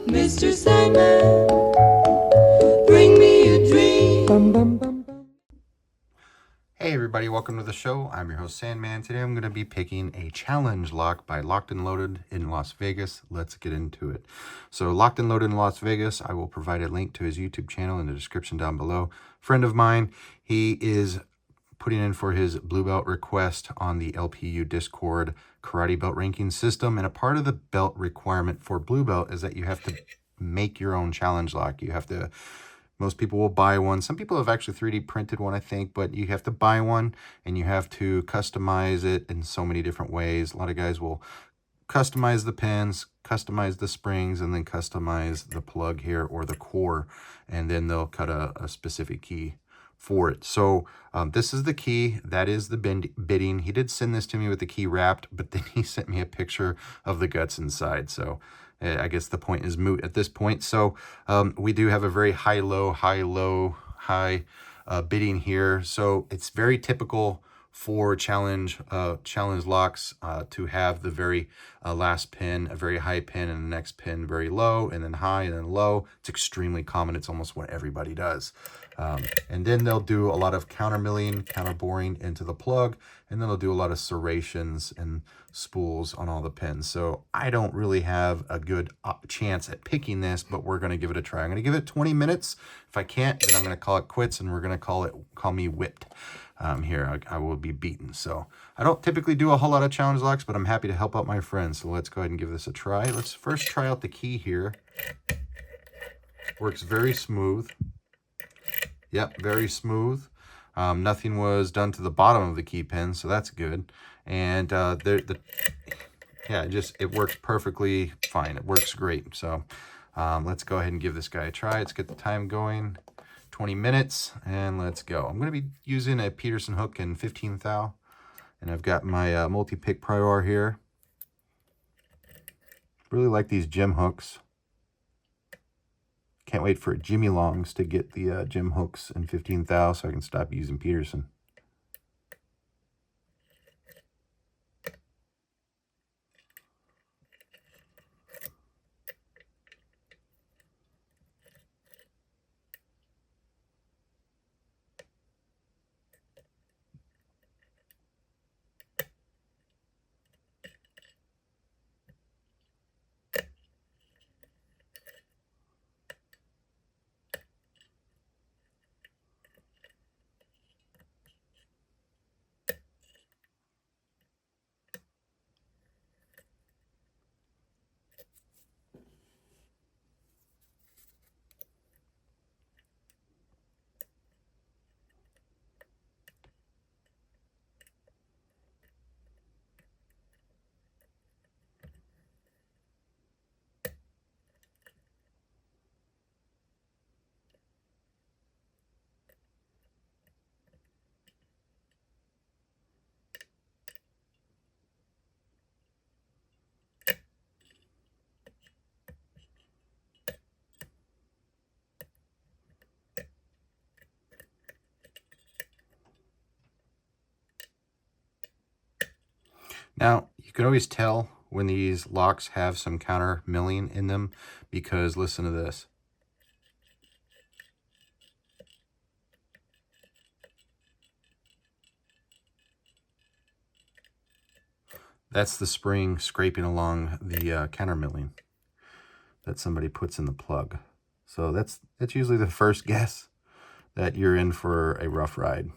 Mr. Sandman, bring me a dream. Hey everybody, welcome to the show. I'm your host Sandman. Today I'm going to be picking a challenge lock by Locked and Loaded in Las Vegas. Let's get into it. So Locked and Loaded in Las Vegas, I will provide a link to his YouTube channel in the description down below. Friend of mine, he is putting in for his blue belt request on the LPU Discord karate belt ranking system. And a part of the belt requirement for blue belt is that you have to make your own challenge lock. You have to, most people will buy one. Some people have actually 3D printed one, I think, but you have to buy one and you have to customize it in so many different ways. A lot of guys will customize the pins, customize the springs, and then customize the plug here or the core, and then they'll cut a specific key for it. So this is the key. That is the bidding. He did send this to me with the key wrapped, but then he sent me a picture of the guts inside. So I guess the point is moot at this point. So we do have a very high bidding here. So it's very typical for challenge locks to have the very last pin a very high pin and the next pin very low and then high and then low. It's extremely common. It's almost what everybody does. And then they'll do a lot of counter milling, counter boring into the plug, and then they'll do a lot of serrations and spools on all the pins. So I don't really have a good chance at picking this, but we're going to give it a try. I'm going to give it 20 minutes. If I can't, then I'm going to call it quits, and we're going to call me whipped. Here, I will be beaten. So I don't typically do a whole lot of challenge locks, but I'm happy to help out my friends. So let's go ahead and give this a try. Let's first try out the key here. Works very smooth. Yep, very smooth. Nothing was done to the bottom of the key pin, so that's good. And it works perfectly fine. It works great. So let's go ahead and give this guy a try. Let's get the time going. 20 minutes, and let's go. I'm going to be using a Peterson hook in 15 thou, and I've got my Multipick Prior here. Really like these gym hooks. Can't wait for Jimy Longs to get the gym hooks in 15 thou so I can stop using Peterson. Now, you can always tell when these locks have some counter milling in them because listen to this. That's the spring scraping along the counter milling that somebody puts in the plug. So that's usually the first guess that you're in for a rough ride.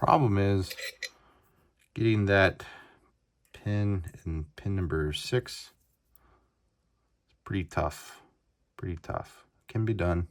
Problem is getting that pin in pin number 6 is pretty tough. Pretty tough. Can be done.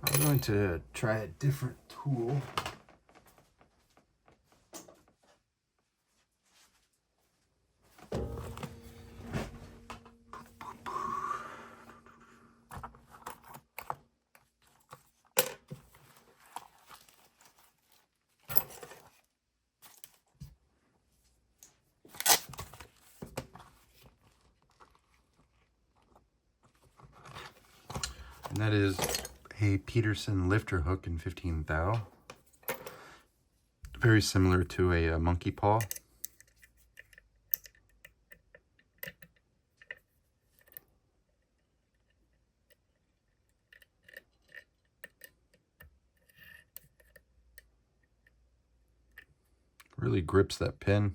I'm going to try a different tool. And that is a Peterson lifter hook in 15 thou. Very similar to a monkey paw. Really grips that pin.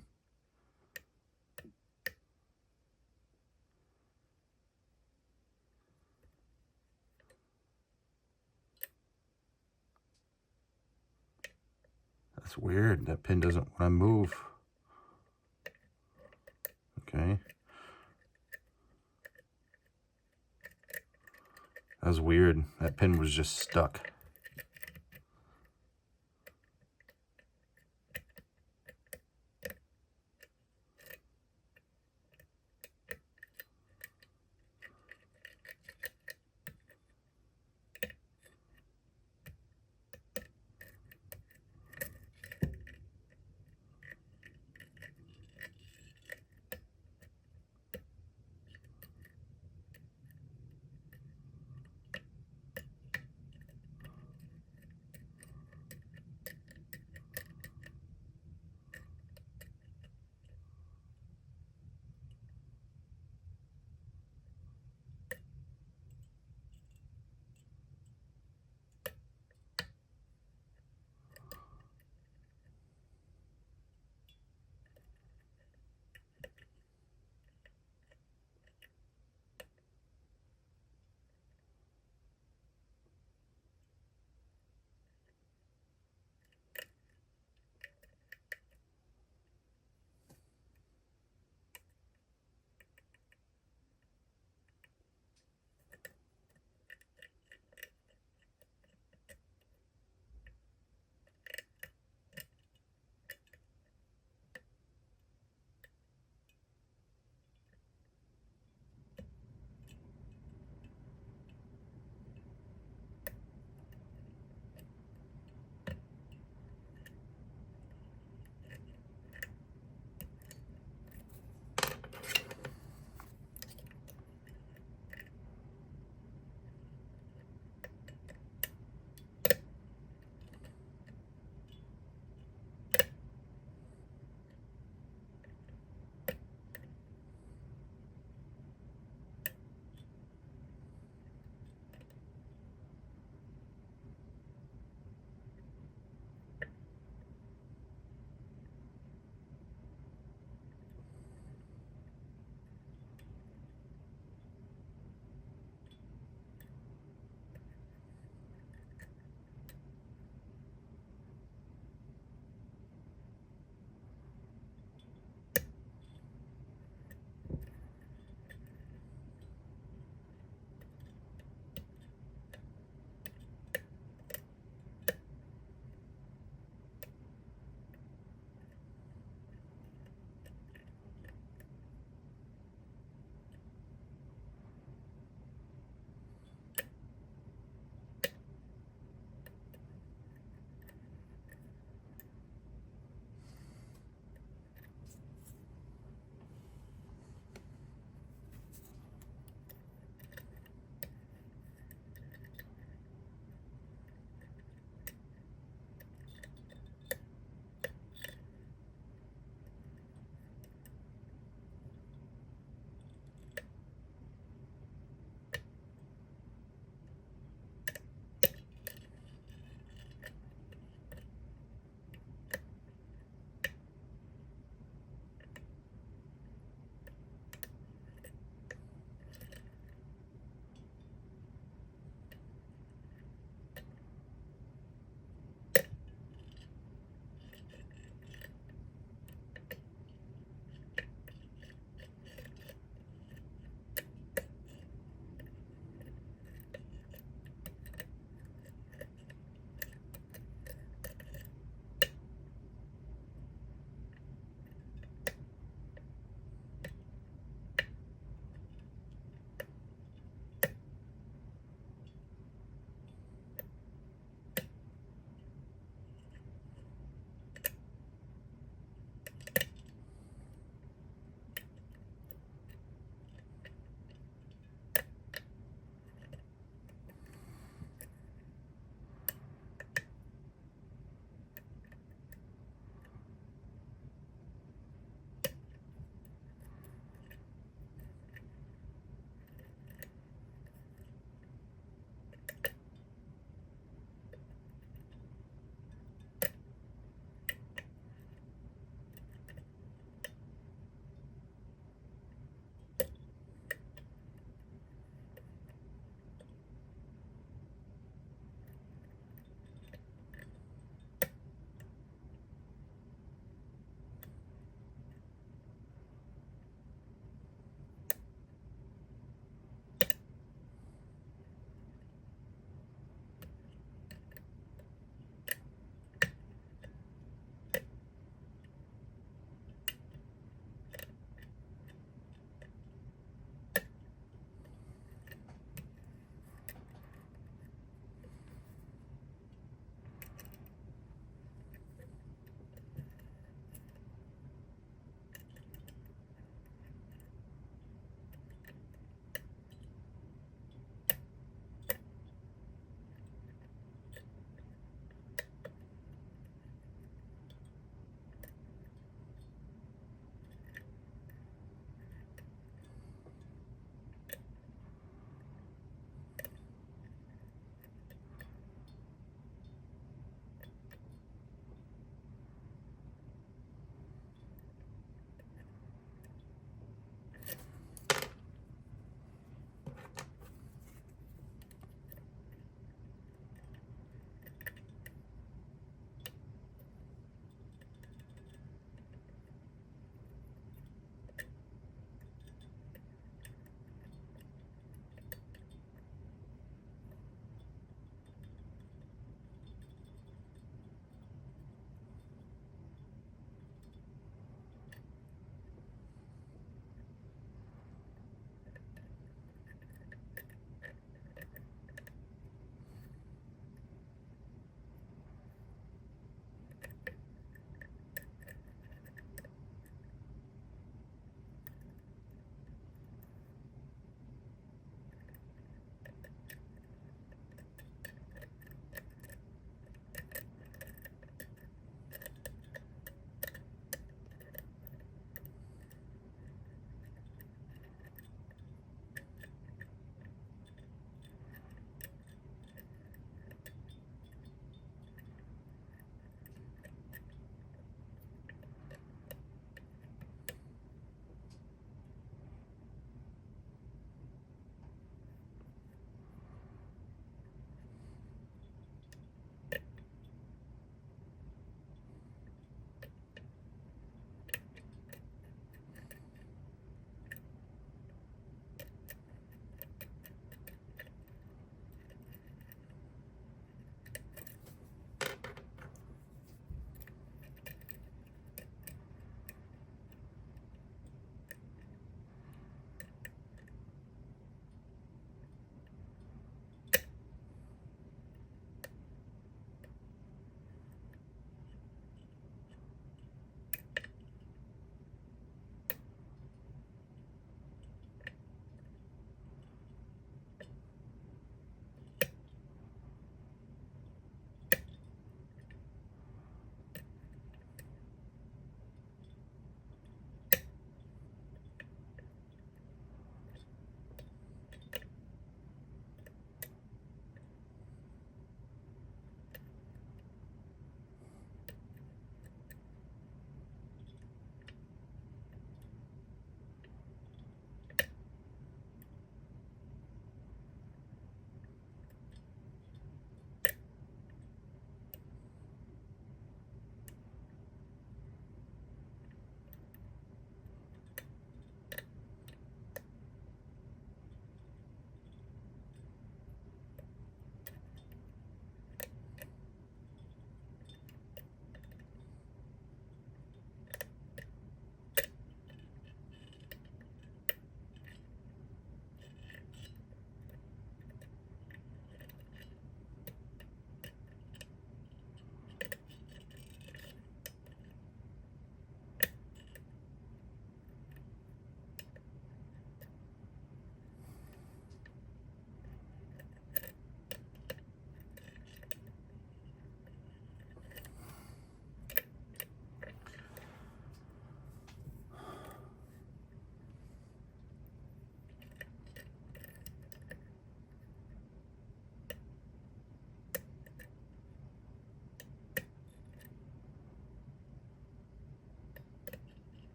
That's weird. That pin doesn't want to move. Okay. That was weird. That pin was just stuck.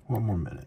One more minute.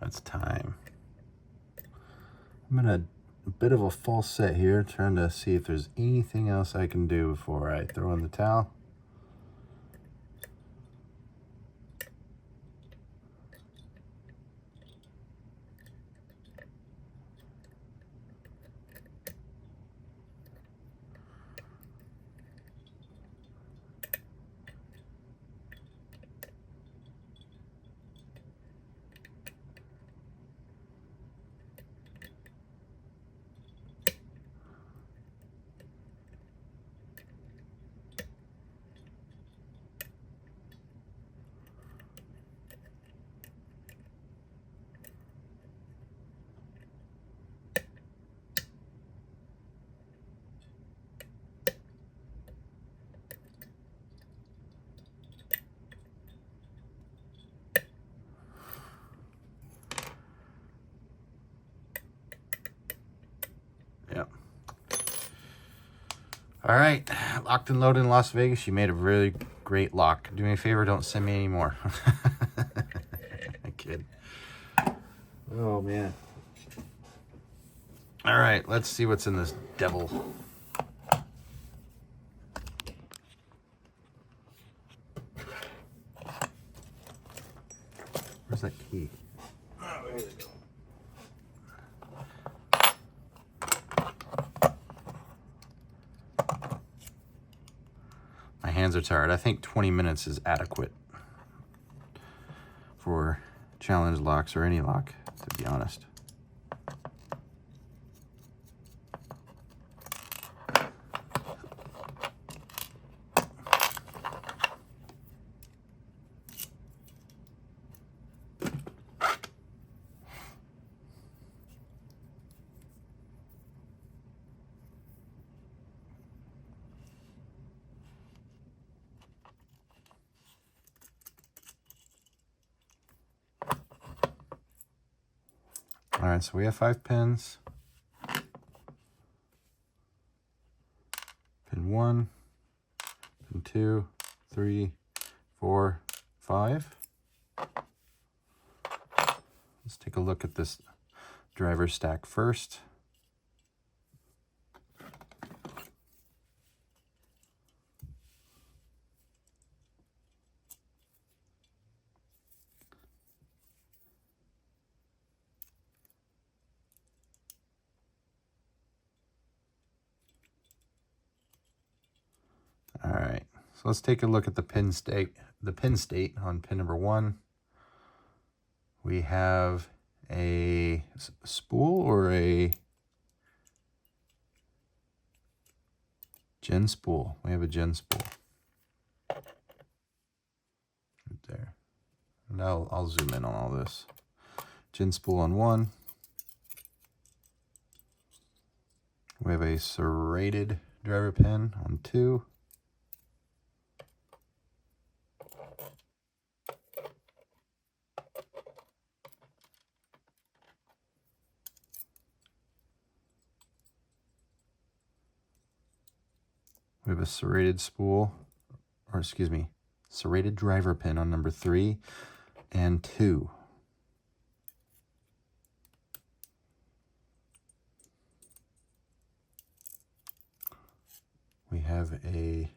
That's time. I'm in a bit of a false set here, trying to see if there's anything else I can do before I throw in the towel. Yep. All right, locked and loaded in Las Vegas. You made a really great lock. Do me a favor, don't send me any more. I kid. Oh, man. All right, let's see what's in this devil. Where's that key? Oh, there we go. My hands are tired. I think 20 minutes is adequate for challenge locks or any lock, to be honest. All right, so we have 5 pins. Pin 1, pin 2, 3, 4, 5. Let's take a look at this driver stack first. All right, so let's take a look at the pin state. The pin state on pin number 1. We have a spool or a gin spool. We have a gin spool. Right there. Now I'll zoom in on all this. Gin spool on 1. We have a serrated driver pin on 2. We have a serrated spool, or excuse me, serrated driver pin on number 3 and 2. We have a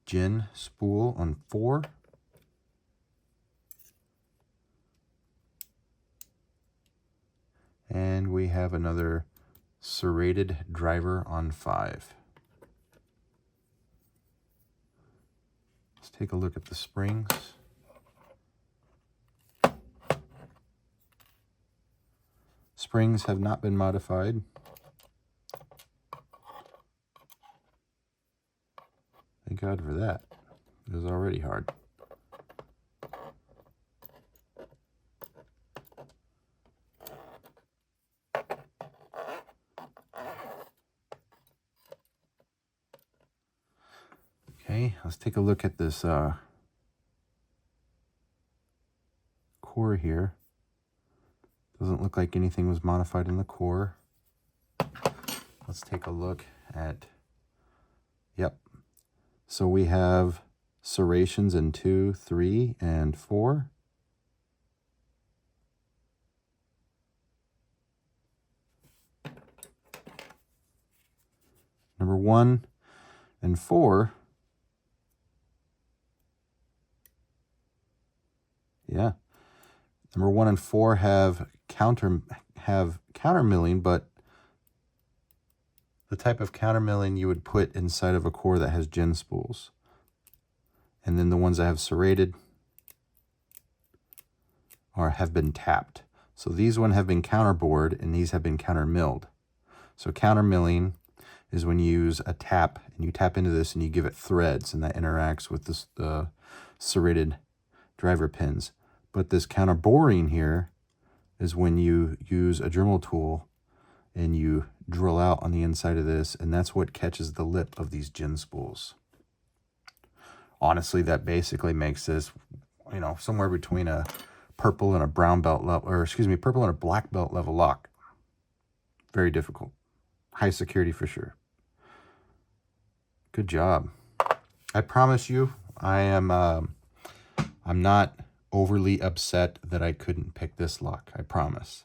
gin spool on 4. And we have another serrated driver on 5. Let's take a look at the springs. Springs have not been modified. Thank God for that. It was already hard. Okay, let's take a look at this core here. Doesn't look like anything was modified in the core. Let's take a look at, yep. So we have serrations in 2, 3, and 4. Number 1 and 4. Yeah. Number 1 and 4 have counter milling, but the type of counter milling you would put inside of a core that has gin spools. And then the ones that have serrated or have been tapped. So these one have been counterbored and these have been counter milled. So counter milling is when you use a tap and you tap into this and you give it threads, and that interacts with this, the serrated driver pins. But this counter boring here is when you use a Dremel tool and you drill out on the inside of this, and that's what catches the lip of these gin spools. Honestly, that basically makes this, you know, somewhere between a purple and a brown belt level, or excuse me, purple and a black belt level lock. Very difficult. High security for sure. Good job. I promise you, I'm not overly upset that I couldn't pick this lock. I promise.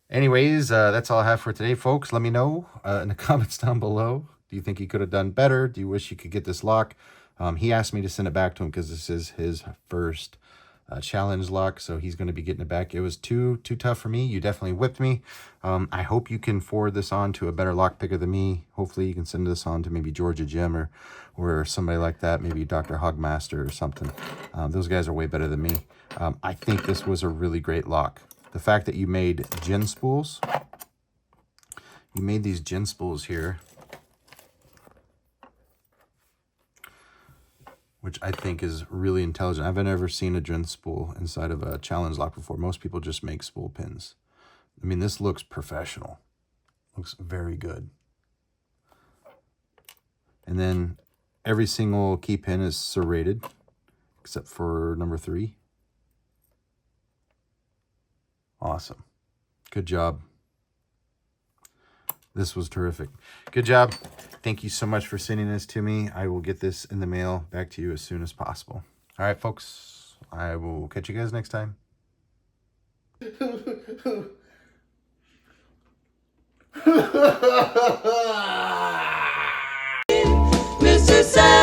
Anyways, that's all I have for today, folks. Let me know in the comments down below. Do you think he could have done better? Do you wish you could get this lock? He asked me to send it back to him because this is his first challenge lock, so he's going to be getting it back. It was too tough for me. You definitely whipped me. I hope you can forward this on to a better lock picker than me. Hopefully you can send this on to maybe Georgia Jim or somebody like that, maybe Dr. Hogmaster or something. Those guys are way better than me. I think this was a really great lock. The fact that you made gin spools, you made these gin spools here, which I think is really intelligent. I've never seen a gin spool inside of a challenge lock before. Most people just make spool pins. I mean, this looks professional. Looks very good. And then every single key pin is serrated, except for number 3. Awesome. Good job. This was terrific. Good job. Thank you so much for sending this to me. I will get this in the mail back to you as soon as possible. All right, folks. I will catch you guys next time. Mr. Sandman.